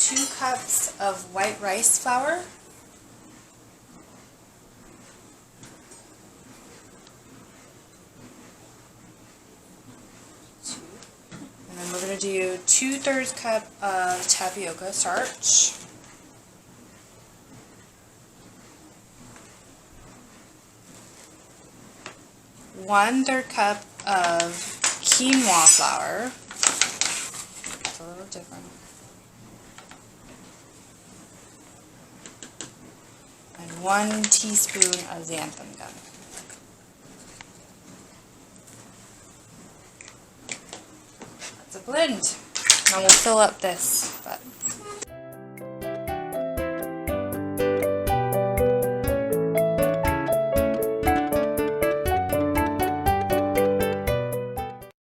2 cups of white rice flour. And then we're going to do 2/3 cup of tapioca starch. 1/3 cup of quinoa flour. It's a little different. And 1 teaspoon of xanthan gum. That's a blend. Now we'll fill up this, but